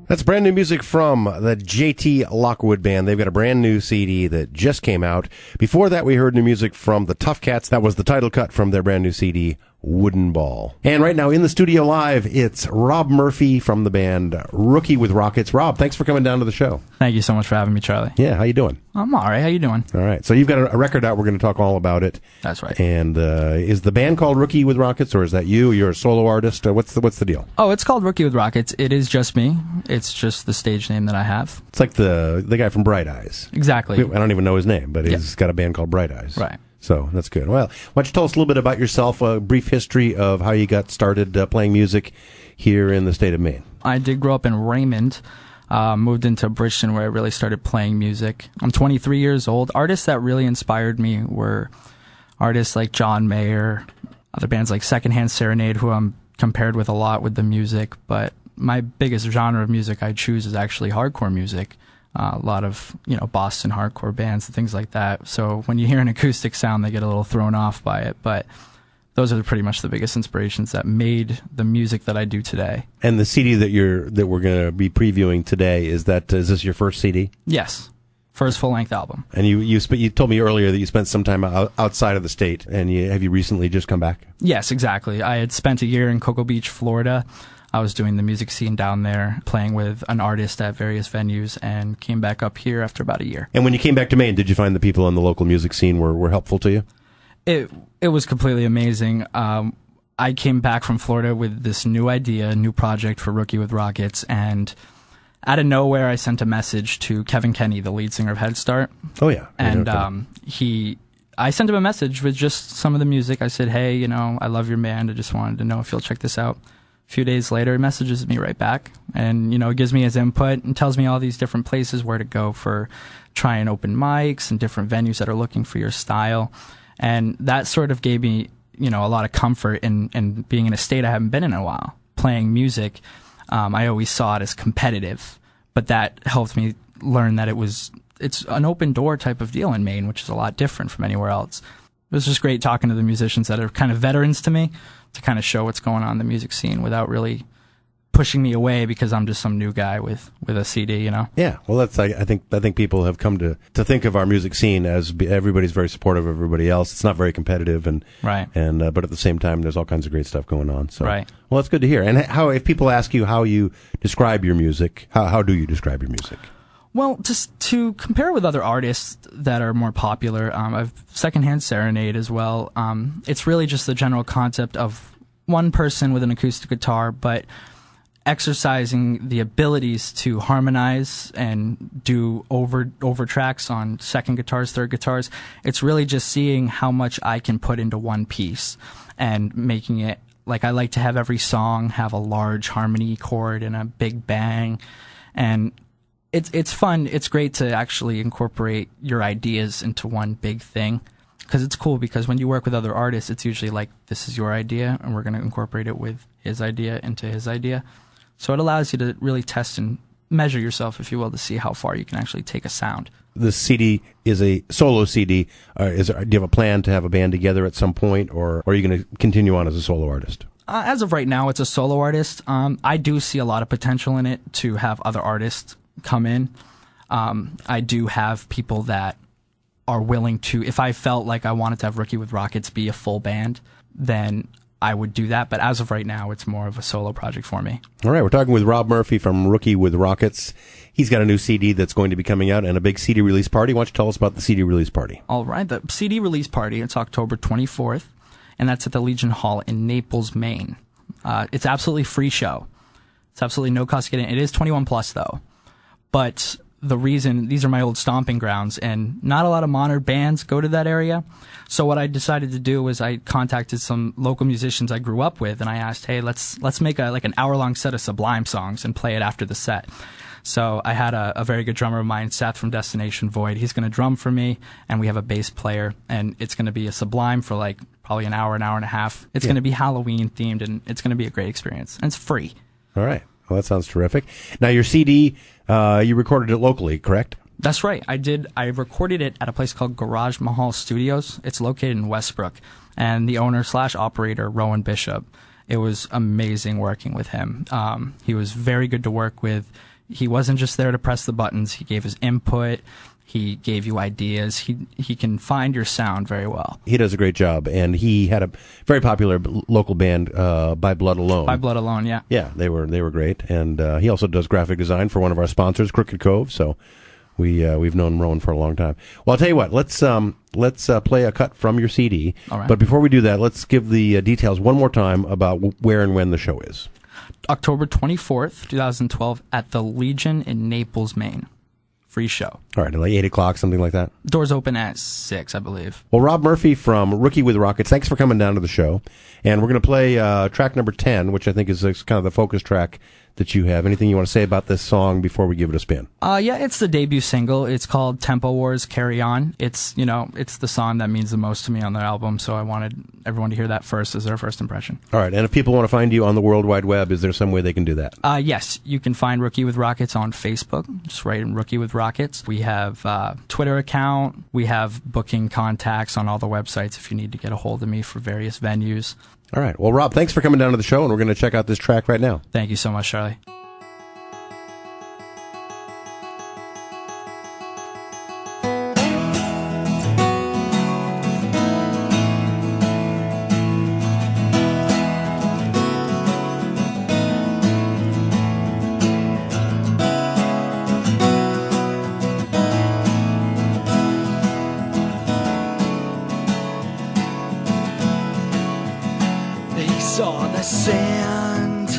That's brand new music from the JT Lockwood Band. They've got a brand new CD that just came out. Before that, we heard new music from the Tough Cats. That was the title cut from their brand new CD, Wooden Ball. And right now in the studio live, it's Rob Murphy from the band Rookie with Rockets. Rob, thanks for coming down to the show. Thank you so much for having me, Charlie. Yeah, how you doing? I'm all right. How you doing? All right. So you've got a record out. We're going to talk all about it. That's right. And is the band called Rookie with Rockets, or is that you? You're a solo artist. What's the deal? Oh, it's called Rookie with Rockets. It is just me. It's just the stage name that I have. It's like the guy from Bright Eyes. Exactly. I don't even know his name, but he's got a band called Bright Eyes. Right. So that's good. Well, why don't you tell us a little bit about yourself, a brief history of how you got started playing music here in the state of Maine. I did grow up in Raymond, moved into Bridgeton where I really started playing music. I'm 23 years old. Artists that really inspired me were artists like John Mayer, other bands like Secondhand Serenade, who I'm compared with a lot with the music, but my biggest genre of music I choose is actually hardcore music. A lot of, Boston hardcore bands and things like that. So when you hear an acoustic sound, they get a little thrown off by it. But those are pretty much the biggest inspirations that made the music that I do today. And the CD that we're going to be previewing today, is this your first CD? Yes. First full-length album. And you told me earlier that you spent some time outside of the state, and have you recently just come back? Yes, exactly. I had spent a year in Cocoa Beach, Florida. I was doing the music scene down there, playing with an artist at various venues, and came back up here after about a year. And when you came back to Maine, did you find the people in the local music scene were helpful to you? It was completely amazing. I came back from Florida with this new idea, new project for Rookie with Rockets, and out of nowhere, I sent a message to Kevin Kenny, the lead singer of Head Start. Oh, yeah. And I sent him a message with just some of the music. I said, hey, I love your band. I just wanted to know if you'll check this out. A few days later, he messages me right back and, gives me his input and tells me all these different places where to go for trying open mics and different venues that are looking for your style. And that sort of gave me, a lot of comfort in being in a state I haven't been in a while. Playing music, I always saw it as competitive, but that helped me learn that it's an open door type of deal in Maine, which is a lot different from anywhere else. It was just great talking to the musicians that are kind of veterans to me to kind of show what's going on in the music scene without really pushing me away because I'm just some new guy with a CD, Yeah, well, I think people have come to think of our music scene as everybody's very supportive of everybody else. It's not very competitive, right. But at the same time, there's all kinds of great stuff going on. So, right. Well, that's good to hear. And if people ask you how you describe your music, how do you describe your music? Well, just to compare with other artists that are more popular, I've Secondhand Serenade as well. It's really just the general concept of one person with an acoustic guitar, but exercising the abilities to harmonize and do over tracks on second guitars, third guitars. It's really just seeing how much I can put into one piece and making it like I like to have every song have a large harmony chord and a big bang. And it's fun. It's great to actually incorporate your ideas into one big thing. Because it's cool, because when you work with other artists, it's usually like, this is your idea, and we're going to incorporate it with his idea into his idea. So it allows you to really test and measure yourself, if you will, to see how far you can actually take a sound. The CD is a solo CD. Do you have a plan to have a band together at some point, or are you going to continue on as a solo artist? As of right now, it's a solo artist. I do see a lot of potential in it to have other artists come in. I do have people that are willing to, if I felt like I wanted to have Rookie with Rockets be a full band, then I would do that. But as of right now, it's more of a solo project for me. All right, we're talking with Rob Murphy from Rookie with Rockets. He's got a new CD that's going to be coming out and a big CD release party. Why don't you tell us about the CD release party? All right, the CD release party, it's October 24th, and that's at the Legion Hall in Naples, Maine. It's absolutely free show. It's absolutely no cost to get in. It is 21 plus, though. But the reason, these are my old stomping grounds, and not a lot of modern bands go to that area. So what I decided to do was I contacted some local musicians I grew up with, and I asked, hey, let's make an hour-long set of Sublime songs and play it after the set. So I had a very good drummer of mine, Seth from Destination Void. He's going to drum for me, and we have a bass player, and it's going to be a Sublime for probably an hour and a half. It's going to be Halloween-themed, and it's going to be a great experience. And it's free. All right. Well, that sounds terrific. Now, your CD, you recorded it locally, correct? That's right. I did. I recorded it at a place called Garage Mahal Studios. It's located in Westbrook. And the owner/operator, Rowan Bishop, it was amazing working with him. He was very good to work with. He wasn't just there to press the buttons. He gave his input. He gave you ideas. He can find your sound very well. He does a great job, and he had a very popular local band, By Blood Alone. By Blood Alone, yeah. Yeah, they were great, and he also does graphic design for one of our sponsors, Crooked Cove. So we've known Rowan for a long time. Well, I'll tell you what. Let's play a cut from your CD. All right. But before we do that, let's give the details one more time about where and when the show is. October 24th, 2012, at the Legion in Naples, Maine. Free show. All right, like 8 o'clock, something like that? Doors open at 6, I believe. Well, Rob Murphy from Rookie with Rockets, thanks for coming down to the show. And we're going to play track number 10, which I think is kind of the focus track that you have. Anything you want to say about this song before we give it a spin? Yeah, it's the debut single. It's called Tempo Wars Carry On. It's the song that means the most to me on the album, so I wanted everyone to hear that first as their first impression. All right, and if people want to find you on the World Wide Web, is there some way they can do that? Yes, you can find Rookie with Rockets on Facebook. Just write in Rookie with Rockets. We have a Twitter account. We have booking contacts on all the websites if you need to get a hold of me for various venues. All right. Well, Rob, thanks for coming down to the show, and we're going to check out this track right now. Thank you so much, Charlie. Saw the sand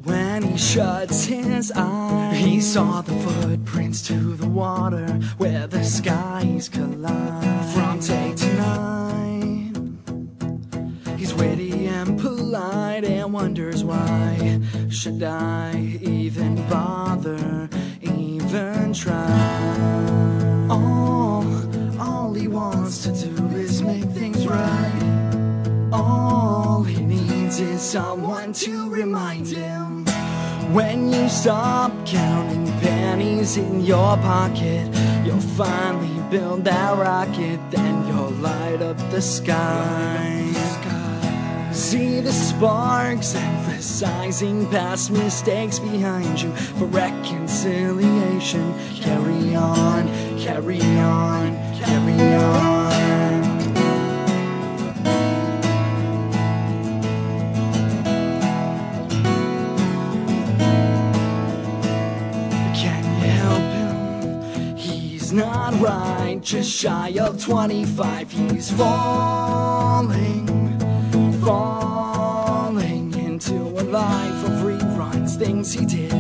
when he shuts his eyes. He saw the footprints to the water where the skies collide. From day to night, he's witty and polite and wonders why should I even bother, even try. All he wants to do is make things right. All he needs is someone to remind him. When you stop counting pennies in your pocket, you'll finally build that rocket, then you'll light up the sky. See the sparks emphasizing past mistakes behind you for reconciliation. Carry on, carry on, carry on. He's not right, just shy of 25. He's falling into a life of reruns. Things he did,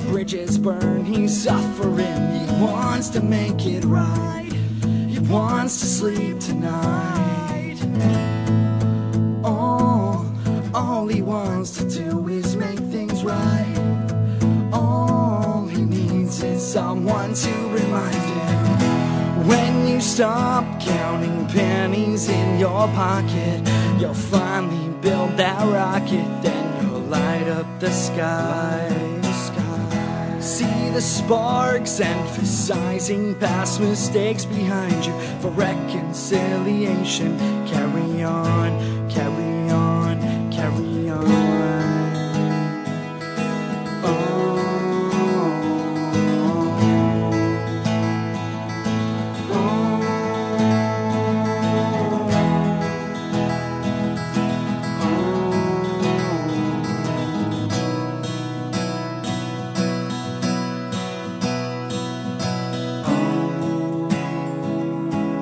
bridges burn, he's suffering. He wants to make it right. He wants to sleep tonight. All he wants to do is make things right. All he needs is someone to remind him. When you stop counting pennies in your pocket, you'll finally build that rocket, then you'll light up the sky. See the sparks emphasizing past mistakes behind you for reconciliation. Carry on, carry on, carry on.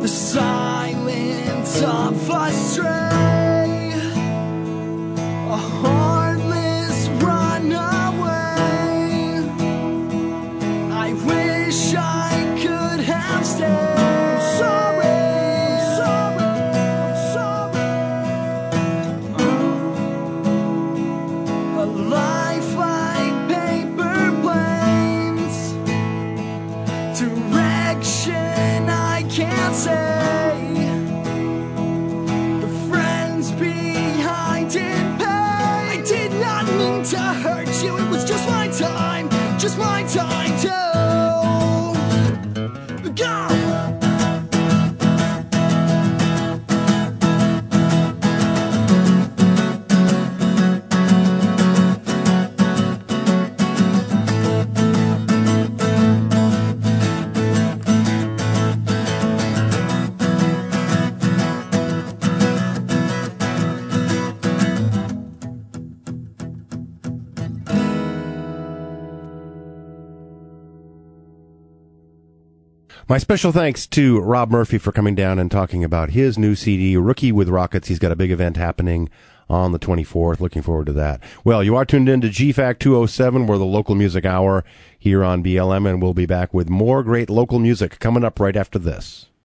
The silence of a stray, a heartless runaway. I wish I could have stayed. I'm sorry, I'm sorry, I'm sorry. A life like paper planes, direction I can't say. The friend My special thanks to Rob Murphy for coming down and talking about his new CD, Rookie with Rockets. He's got a big event happening on the 24th. Looking forward to that. Well, you are tuned in to GFAC 207. We're the local music hour here on BLM, and we'll be back with more great local music coming up right after this.